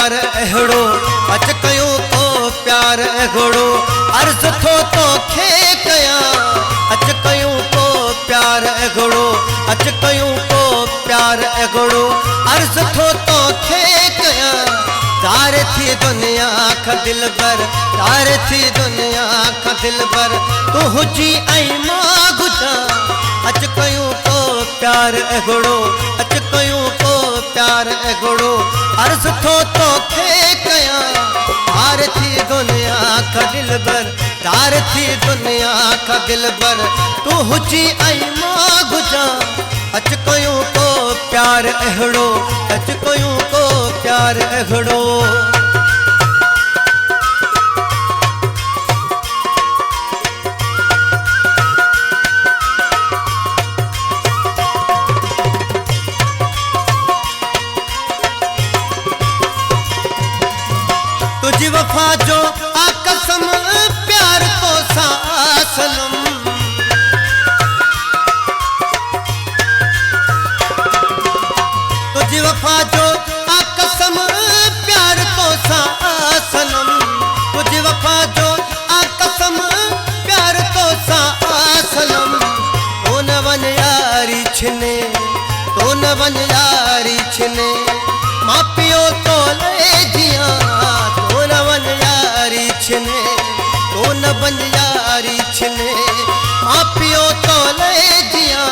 प्यार अहिड़ो अच कयूं को प्यार अहिड़ो अर्ज़ थो तोखे कयां अच कयूं को प्यार अहिड़ो अच कयूं को प्यार अहिड़ो अर्ज़ थो तोखे कयां तारे थी दुनिया का दिलबर तारे थी दुनिया का दिलबर तू हुजी ऐं मां गुजां अच कयूं को प्यार अहिड़ो अच कयूं को प्यार अहिड़ो अर्ज़ थो तोखे कयां तारे थी दुनिया का दिलबर तारे थी दुनिया का दिलबर तू हुजी ऐं मां गुजां अच कयूं को प्यार अहिड़ो अच कयूं को प्यार अहिड़ो तुझी वफा जो आ कसम प्यार तो सा सनम तुझी वफा जो आ कसम प्यार तो सा सनम तुझी वफा जो आ कसम प्यार तो सा सनम तो न वन यारी छिने तो न वन यारी छिने मां पियो तो ले जिया तो न वन यारी छिने तो न वन यारी छिने मां पियो तो ले जिया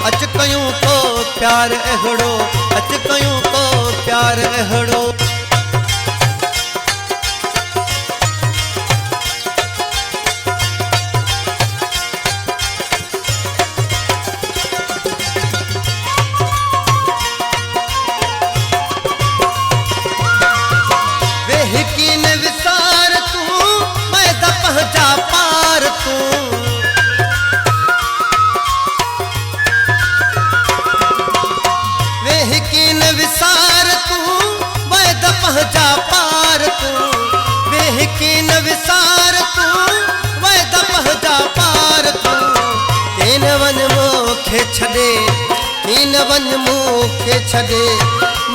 अच कयूं को प्यार अहिड़ो अच कयूं को प्यार अहिड़ो वेहकीन विसार तू मैं द पहुंचा पार तू वेहकीन विसार तू मैं द पहुंचा पार तू वेहकीन विसार तू मैं द पहुंचा पार तू तीन वन मुखे छॾे तीन वन मुखे छॾे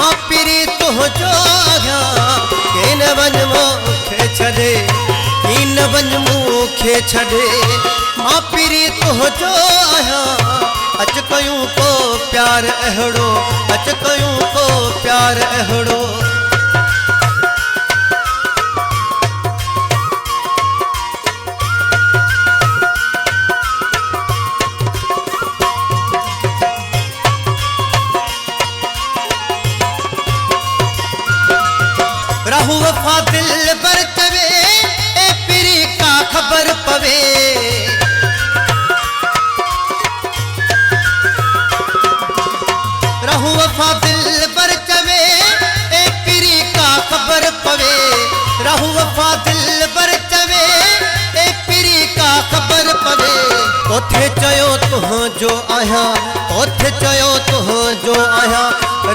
मां पिरी तुंहिंजो आहियां तीन वन मुखे छॾे तीन वन मुखे छॾे मां पिरी तुंहिंजो आहियां अच कयूं को प्यार अहिड़ो अच कयूं को प्यार अहिड़ो रहू वफा दिल बर कवे ए पिरी का खबर पवे रहू वफा दिल बर कवे ए पिरी का खबर पवे रहू वफा दिल बर कवे ए पिरी का खबर पवे ओथे चयो तुंहिंजो आहियां ओथे चयो तुंहिंजो आहियां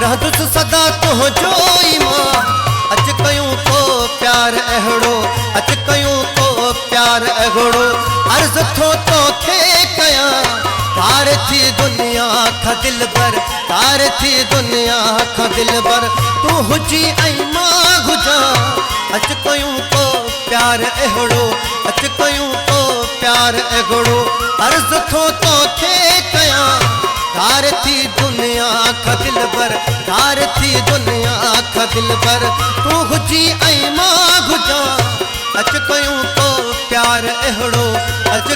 रहंदुसि सदा तुंहिंजो ई मां अच कयूं को प्यार अहिड़ो अच कयूं को प्यार अहिड़ो अर्ज़ थो तोखे कयां तार थी दुनिया का दिलबर तार थी दुनिया का दिलबर तू हुजी ऐं मां गुजां अच कयूं को प्यार अहिड़ो अच कयूं को प्यार अहिड़ो अर्ज़ थो तोखे कयां तार थी दुनिया का दिलबर तार थी दुनिया का दिलबर तू हुजी ऐं मां गुजां अच कयूं को प्यार अहिड़ो अच